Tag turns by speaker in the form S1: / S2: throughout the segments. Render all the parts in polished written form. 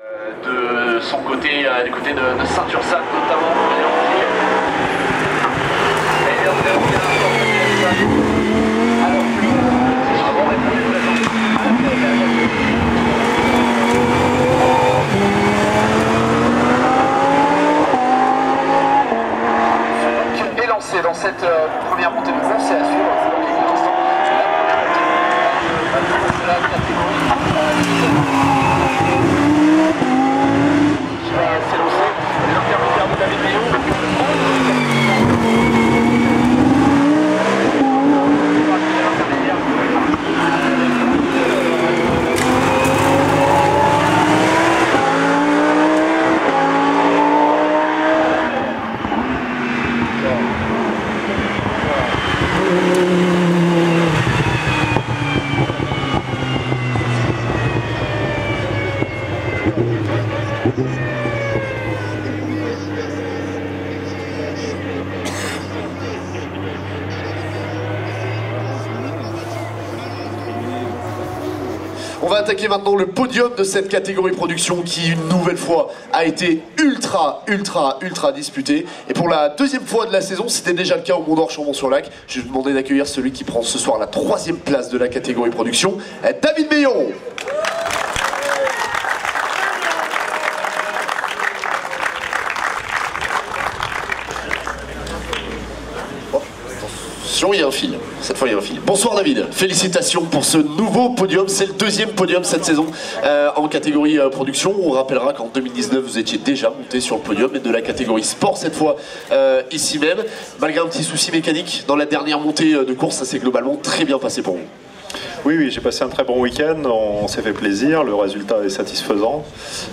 S1: De son côté, du côté de Saint-Ursanne notamment.
S2: Est lancé dans cette première montée de course, c'est à suivre dans quelques instants. La catégorie c'est lancé, l'intermédiaire de David Meillon.
S3: On va attaquer maintenant le podium de cette catégorie production qui, une nouvelle fois, a été ultra disputé. Et pour la deuxième fois de la saison, c'était déjà le cas au Mont d'Or Chambon-sur-Lac. Je vais vous demander d'accueillir celui qui prend ce soir la 3e place de la catégorie production, David Meillon. Il y a un fil, cette fois il y a un fil. Bonsoir David, félicitations pour ce nouveau podium, c'est le 2e podium cette saison en catégorie production. On rappellera qu'en 2019 vous étiez déjà monté sur le podium, mais de la catégorie sport cette fois ici même. Malgré un petit souci mécanique dans la dernière montée de course, ça s'est globalement très bien passé pour vous.
S4: Oui, j'ai passé un très bon week-end, on s'est fait plaisir, le résultat est satisfaisant.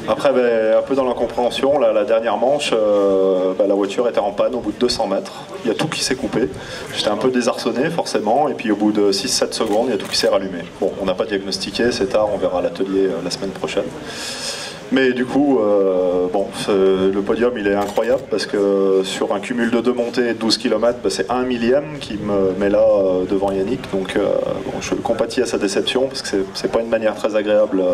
S4: Après, un peu dans l'incompréhension, la dernière manche, la voiture était en panne au bout de 200 mètres. Il y a tout qui s'est coupé. J'étais un peu désarçonné forcément, et puis au bout de 6-7 secondes, il y a tout qui s'est rallumé. Bon, on n'a pas diagnostiqué, c'est tard, on verra à l'atelier la semaine prochaine. Mais du coup, le podium il est incroyable parce que sur un cumul de 2 montées et 12 km, c'est 1 millième qui me met là devant Yannick. Donc je compatis à sa déception parce que c'est pas une manière très agréable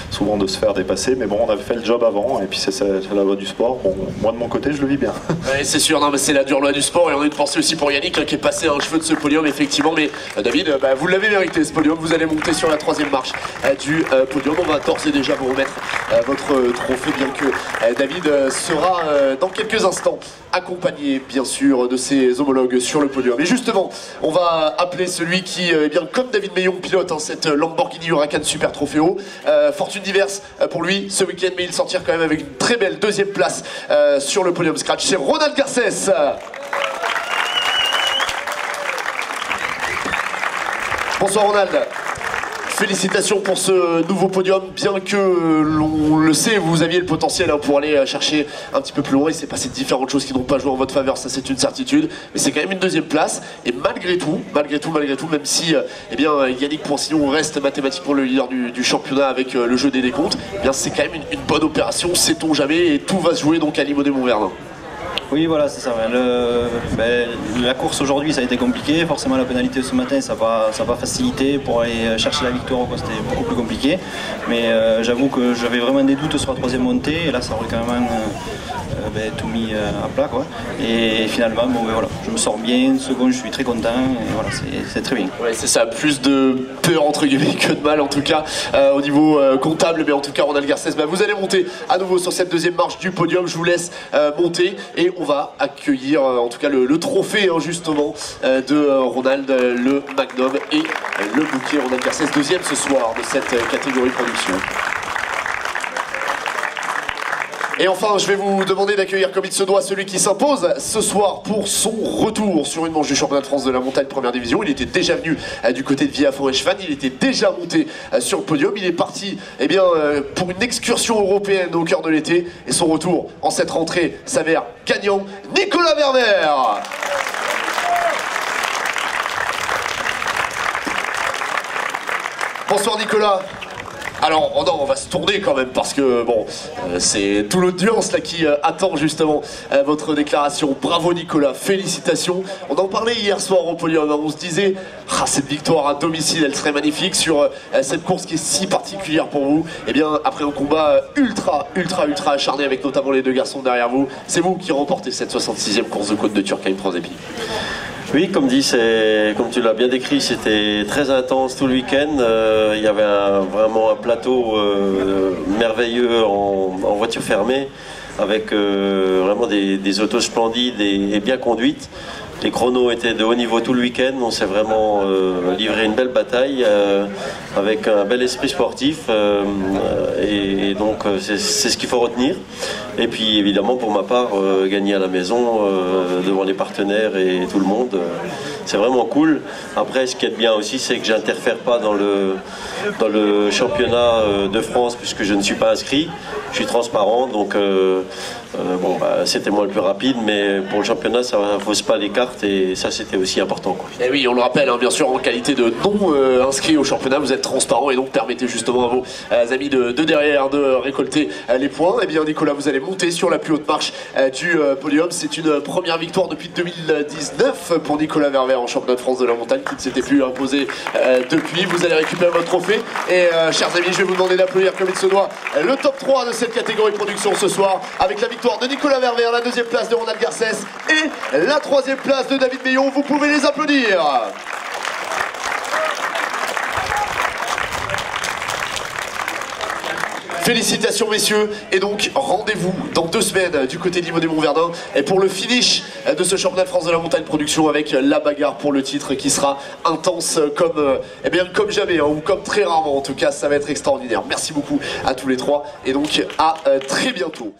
S4: souvent de se faire dépasser. Mais bon, on avait fait le job avant et puis c'est la loi du sport. Bon, moi de mon côté, je le vis bien.
S3: Ouais, c'est sûr, non, mais c'est la dure loi du sport et on a une pensée aussi pour Yannick qui est passé un cheveu de ce podium effectivement. Mais David, vous l'avez mérité ce podium, vous allez monter sur la 3e marche du podium. On va d'ores et déjà vous remettre votre trophée, bien que David sera dans quelques instants accompagné bien sûr de ses homologues sur le podium. Et justement, on va appeler celui qui, bien comme David Meillon, pilote cette Lamborghini Huracan Super Trofeo. Fortune diverse pour lui ce week-end, mais il sortir quand même avec une très belle 2e place sur le podium scratch. C'est Ronald Garcès. Bonsoir Ronald. Félicitations pour ce nouveau podium, bien que l'on le sait, vous aviez le potentiel pour aller chercher un petit peu plus loin. Il s'est passé différentes choses qui n'ont pas joué en votre faveur, ça c'est une certitude. Mais c'est quand même une 2e place. Et malgré tout, même si Yannick Poinsignon reste mathématiquement le leader du championnat avec le jeu des décomptes, c'est quand même une bonne opération, sait-on jamais, et tout va se jouer donc à Limonest-Montvernon.
S5: Oui, voilà, c'est ça. La course aujourd'hui, ça a été compliqué. Forcément, la pénalité de ce matin, ça n'a pas facilité. Pour aller chercher la victoire, c'était beaucoup plus compliqué. Mais j'avoue que j'avais vraiment des doutes sur la 3e montée. Et là, ça aurait quand même tout mis à plat, quoi. Et finalement, je me sors bien. Une seconde, je suis très content. Et voilà, c'est très bien.
S3: Ouais, c'est ça. Plus de peur, entre guillemets, que de mal, en tout cas, au niveau comptable. Mais en tout cas, Ronald Garcès, vous allez monter à nouveau sur cette 2e marche du podium. Je vous laisse monter. Et on va accueillir en tout cas le trophée justement de Ronald, le Magnum et le bouquet. Ronald Garcès, 2e ce soir de cette catégorie production. Et enfin, je vais vous demander d'accueillir comme il se doit celui qui s'impose ce soir pour son retour sur une manche du championnat de France de la montagne première division. Il était déjà venu du côté de Villafranche-et-Chevannes, il était déjà monté sur le podium. Il est parti pour une excursion européenne au cœur de l'été. Et son retour en cette rentrée s'avère gagnant. Nicolas Werner. Bonsoir Nicolas. Alors, oh non, on va se tourner quand même parce que, bon, c'est toute l'audience là qui attend justement votre déclaration. Bravo Nicolas, félicitations. On en parlait hier soir au podium, on se disait, cette victoire à domicile, elle serait magnifique sur cette course qui est si particulière pour vous. Et bien, après un combat ultra acharné avec notamment les deux garçons derrière vous, c'est vous qui remportez cette 66e course de côte de Turckheim Franz-Épi.
S6: Oui, comme dit, comme tu l'as bien décrit, c'était très intense tout le week-end. Il y avait vraiment un plateau merveilleux en voiture fermée, avec vraiment des autos splendides et bien conduites. Les chronos étaient de haut niveau tout le week-end. On s'est vraiment livré une belle bataille avec un bel esprit sportif. Et donc, c'est ce qu'il faut retenir. Et puis, évidemment, pour ma part, gagner à la maison devant les partenaires et tout le monde, c'est vraiment cool. Après, ce qui est bien aussi, c'est que j'interfère pas dans le championnat de France puisque je ne suis pas inscrit. Je suis transparent, donc c'était moi le plus rapide, mais pour le championnat, ça ne fausse pas les cartes et ça, c'était aussi important, quoi.
S3: Et oui, on le rappelle, hein, bien sûr, en qualité de non inscrit au championnat, vous êtes transparent et donc permettez justement à vos amis de derrière de récolter les points. Et bien, Nicolas, vous allez monter sur la plus haute marche du podium. C'est une première victoire depuis 2019 pour Nicolas Ververt en championnat de France de la montagne qui ne s'était plus imposé depuis. Vous allez récupérer votre trophée et chers amis, je vais vous demander d'applaudir comme il se doit le top 3 de cette catégorie production ce soir avec la victoire de Nicolas Ververt, la deuxième place de Ronald Garcès et la troisième place de David Meillon. Vous pouvez les applaudir. Félicitations messieurs, et donc rendez-vous dans 2 semaines du côté d'Yvon Montverdun et pour le finish de ce championnat de France de la montagne production avec la bagarre pour le titre qui sera intense comme jamais, hein, ou comme très rarement en tout cas. Ça va être extraordinaire. Merci beaucoup à tous les trois et donc à très bientôt.